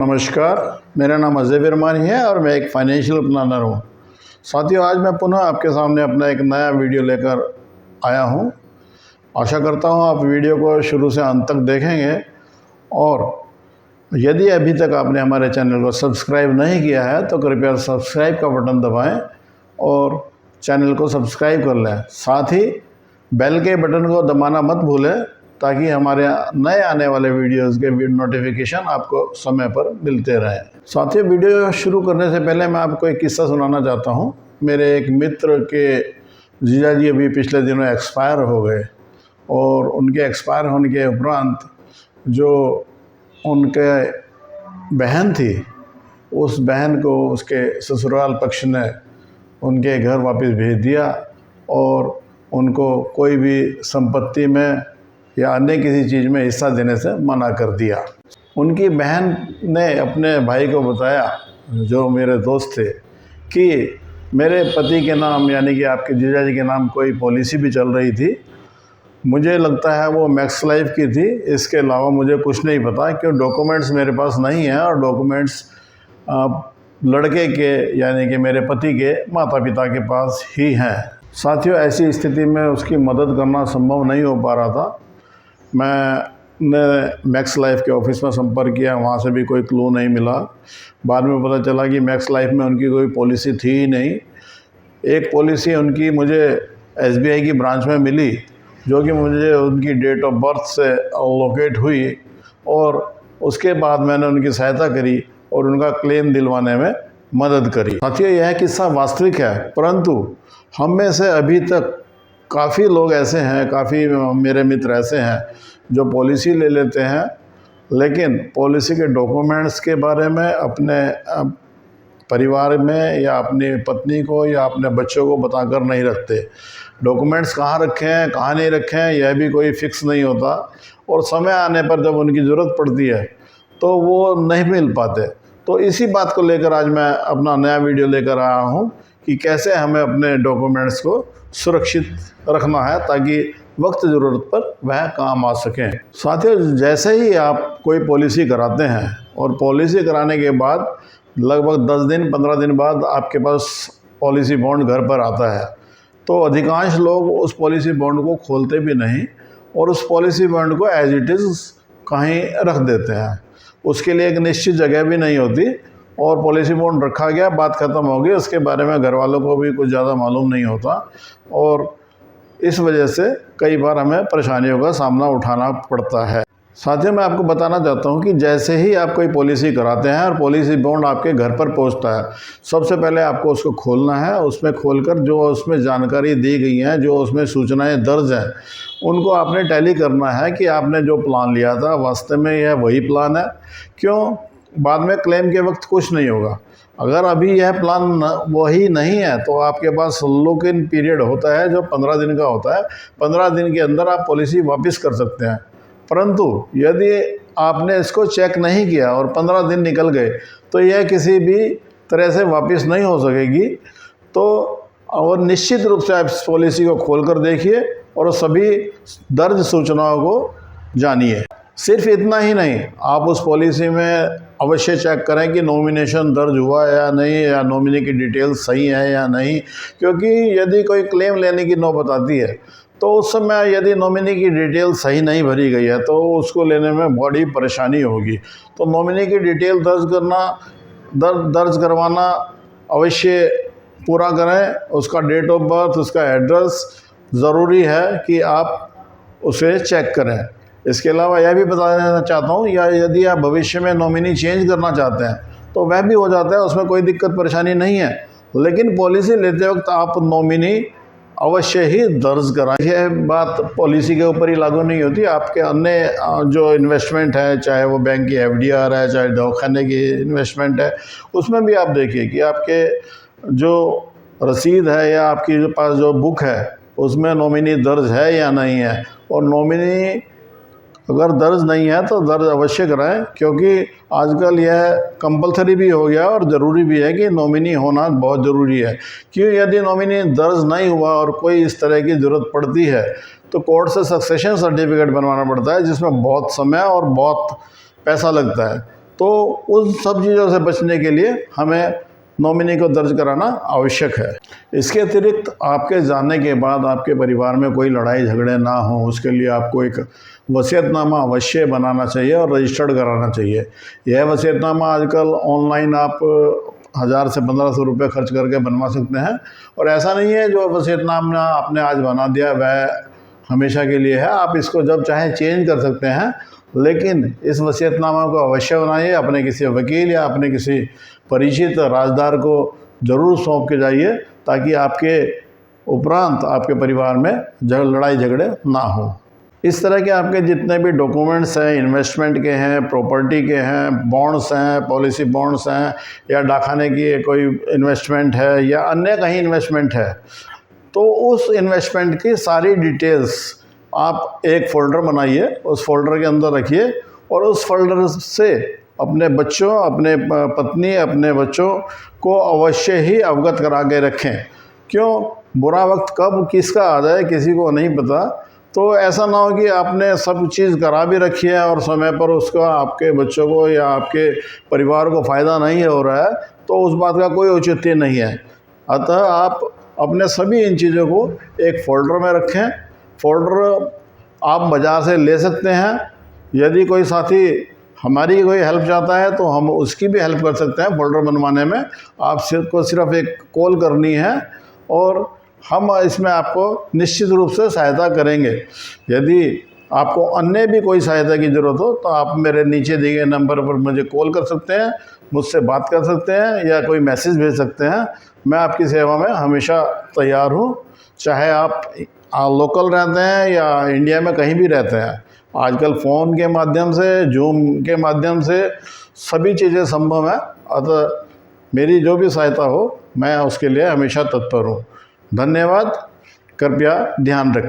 नमस्कार, मेरा नाम अजय वर्मानी है और मैं एक फाइनेंशियल प्लानर हूँ। साथियों, आज मैं पुनः आपके सामने अपना एक नया वीडियो लेकर आया हूँ। आशा करता हूँ आप वीडियो को शुरू से अंत तक देखेंगे और यदि अभी तक आपने हमारे चैनल को सब्सक्राइब नहीं किया है तो कृपया सब्सक्राइब का बटन दबाएँ और चैनल को सब्सक्राइब कर लें। साथ ही बेल के बटन को दबाना मत भूलें ताकि हमारे नए आने वाले वीडियोस के नोटिफिकेशन आपको समय पर मिलते रहें। साथियों, वीडियो शुरू करने से पहले मैं आपको एक किस्सा सुनाना चाहता हूँ। मेरे एक मित्र के जीजा जी अभी पिछले दिनों एक्सपायर हो गए और उनके एक्सपायर होने के उपरांत जो उनके बहन थी, उस बहन को उसके ससुराल पक्ष ने उनके घर वापस भेज दिया और उनको कोई भी संपत्ति में या अन्य किसी चीज़ में हिस्सा देने से मना कर दिया। उनकी बहन ने अपने भाई को बताया, जो मेरे दोस्त थे, कि मेरे पति के नाम यानी कि आपके जीजा जी के नाम कोई पॉलिसी भी चल रही थी। मुझे लगता है वो मैक्स लाइफ की थी, इसके अलावा मुझे कुछ नहीं पता क्यों डॉक्यूमेंट्स मेरे पास नहीं है और डॉक्यूमेंट्स लड़के के यानी कि मेरे पति के माता पिता के पास ही हैं। साथियों, ऐसी स्थिति में उसकी मदद करना संभव नहीं हो पा रहा था। मैंने मैक्स लाइफ के ऑफिस में संपर्क किया, वहाँ से भी कोई क्लू नहीं मिला। बाद में पता चला कि मैक्स लाइफ में उनकी कोई पॉलिसी थी ही नहीं। एक पॉलिसी उनकी मुझे एसबीआई की ब्रांच में मिली, जो कि मुझे उनकी डेट ऑफ बर्थ से लोकेट हुई और उसके बाद मैंने उनकी सहायता करी और उनका क्लेम दिलवाने में मदद करी। साथियों, यह किस्सा वास्तविक है, परंतु हम में से अभी तक काफ़ी लोग ऐसे हैं, काफ़ी मेरे मित्र ऐसे हैं जो पॉलिसी ले लेते हैं लेकिन पॉलिसी के डॉक्यूमेंट्स के बारे में अपने परिवार में या अपनी पत्नी को या अपने बच्चों को बताकर नहीं रखते। डॉक्यूमेंट्स कहाँ रखे हैं, कहाँ नहीं रखे हैं, यह भी कोई फिक्स नहीं होता और समय आने पर जब उनकी ज़रूरत पड़ती है तो वो नहीं मिल पाते। तो इसी बात को लेकर आज मैं अपना नया वीडियो लेकर आया हूँ कि कैसे हमें अपने डॉक्यूमेंट्स को सुरक्षित रखना है ताकि वक्त ज़रूरत पर वह काम आ सकें। साथियों, जैसे ही आप कोई पॉलिसी कराते हैं और पॉलिसी कराने के बाद लगभग 10 दिन 15 दिन बाद आपके पास पॉलिसी बॉन्ड घर पर आता है, तो अधिकांश लोग उस पॉलिसी बॉन्ड को खोलते भी नहीं और उस पॉलिसी बॉन्ड को एज इट इज़ कहीं रख देते हैं। उसके लिए एक निश्चित जगह भी नहीं होती और पॉलिसी बॉन्ड रखा गया, बात ख़त्म हो गई। उसके बारे में घर वालों को भी कुछ ज़्यादा मालूम नहीं होता और इस वजह से कई बार हमें परेशानियों का सामना उठाना पड़ता है। साथियों, मैं आपको बताना चाहता हूं कि जैसे ही आप कोई पॉलिसी कराते हैं और पॉलिसी बॉन्ड आपके घर पर पहुंचता है, सबसे पहले आपको उसको खोलना है। उसमें खोलकर जो उसमें जानकारी दी गई है, जो उसमें सूचनाएँ दर्ज हैं, उनको आपने टैली करना है कि आपने जो प्लान लिया था वास्तव में यह वही प्लान है। क्यों? बाद में क्लेम के वक्त कुछ नहीं होगा। अगर अभी यह प्लान वही नहीं है तो आपके पास लॉक इन पीरियड होता है जो 15 दिन का होता है। 15 दिन के अंदर आप पॉलिसी वापस कर सकते हैं, परंतु यदि आपने इसको चेक नहीं किया और 15 दिन निकल गए तो यह किसी भी तरह से वापस नहीं हो सकेगी। तो और निश्चित रूप से आप इस पॉलिसी को खोलकर देखिए और सभी दर्ज सूचनाओं को जानिए। सिर्फ इतना ही नहीं, आप उस पॉलिसी में अवश्य चेक करें कि नॉमिनेशन दर्ज हुआ है या नहीं, या नॉमिनी की डिटेल्स सही है या नहीं, क्योंकि यदि कोई क्लेम लेने की नौबत आती है तो उस समय यदि नॉमिनी की डिटेल सही नहीं भरी गई है तो उसको लेने में बड़ी परेशानी होगी। तो नॉमिनी की डिटेल दर्ज करवाना अवश्य पूरा करें। उसका डेट ऑफ बर्थ, उसका एड्रेस ज़रूरी है कि आप उसे चेक करें। इसके अलावा यह भी बता देना चाहता हूँ, या यदि आप भविष्य में नॉमिनी चेंज करना चाहते हैं तो वह भी हो जाता है, उसमें कोई दिक्कत परेशानी नहीं है। लेकिन पॉलिसी लेते वक्त आप नॉमिनी अवश्य ही दर्ज कराएं। यह बात पॉलिसी के ऊपर ही लागू नहीं होती, आपके अन्य जो इन्वेस्टमेंट है, चाहे वो बैंक की एफडीआर है, चाहे दवाखाने की इन्वेस्टमेंट है, उसमें भी आप देखिए कि आपके जो रसीद है या आपकी पास जो बुक है उसमें नॉमिनी दर्ज है या नहीं है। और नॉमिनी अगर दर्ज नहीं है तो दर्ज अवश्य कराएं, क्योंकि आजकल यह कंपलसरी भी हो गया और ज़रूरी भी है कि नॉमिनी होना बहुत ज़रूरी है। क्यों? यदि नॉमिनी दर्ज नहीं हुआ और कोई इस तरह की ज़रूरत पड़ती है तो कोर्ट से सक्सेशन सर्टिफिकेट बनवाना पड़ता है, जिसमें बहुत समय और बहुत पैसा लगता है। तो उन सब चीज़ों से बचने के लिए हमें नॉमिनी को दर्ज कराना आवश्यक है। इसके अतिरिक्त आपके जाने के बाद आपके परिवार में कोई लड़ाई झगड़े ना हो, उसके लिए आपको एक वसीयतनामा अवश्य बनाना चाहिए और रजिस्टर्ड कराना चाहिए। यह वसीयतनामा आजकल ऑनलाइन आप 1000 से 1500 रुपये खर्च करके बनवा सकते हैं। और ऐसा नहीं है जो वसीयतनामा आपने आज बना दिया वह हमेशा के लिए है, आप इसको जब चाहें चेंज कर सकते हैं। लेकिन इस वसीयतनामा को अवश्य बनाइए, अपने किसी वकील या अपने किसी परिचित राजदार को ज़रूर सौंप के जाइए, ताकि आपके उपरांत आपके परिवार में लड़ाई झगड़े ना हो। इस तरह के आपके जितने भी डॉक्यूमेंट्स हैं, इन्वेस्टमेंट के हैं, प्रॉपर्टी के हैं, बॉन्ड्स हैं, पॉलिसी बॉन्ड्स हैं, या डाकखाने की कोई इन्वेस्टमेंट है या अन्य कहीं इन्वेस्टमेंट है, तो उस इन्वेस्टमेंट की सारी डिटेल्स आप एक फ़ोल्डर बनाइए, उस फोल्डर के अंदर रखिए और उस फोल्डर से अपने बच्चों, अपने पत्नी, अपने बच्चों को अवश्य ही अवगत करा के रखें। क्यों, बुरा वक्त कब किसका आ जाए किसी को नहीं पता। तो ऐसा ना हो कि आपने सब चीज़ करा भी रखी है और समय पर उसका आपके बच्चों को या आपके परिवार को फ़ायदा नहीं हो रहा है, तो उस बात का कोई औचित्य नहीं है। अतः आप अपने सभी इन चीज़ों को एक फ़ोल्डर में रखें। फ़ोल्डर आप बाज़ार से ले सकते हैं। यदि कोई साथी हमारी कोई हेल्प चाहता है तो हम उसकी भी हेल्प कर सकते हैं फ़ोल्डर बनवाने में। आप सिर्फ एक कॉल करनी है और हम इसमें आपको निश्चित रूप से सहायता करेंगे। यदि आपको अन्य भी कोई सहायता की ज़रूरत हो तो आप मेरे नीचे दिए गए नंबर पर मुझे कॉल कर सकते हैं, मुझसे बात कर सकते हैं या कोई मैसेज भेज सकते हैं। मैं आपकी सेवा में हमेशा तैयार हूँ, चाहे आप लोकल रहते हैं या इंडिया में कहीं भी रहते हैं। आजकल फ़ोन के माध्यम से, जूम के माध्यम से सभी चीज़ें संभव हैं। अतः मेरी जो भी सहायता हो मैं उसके लिए हमेशा तत्पर हूँ। धन्यवाद। कृपया ध्यान रखें।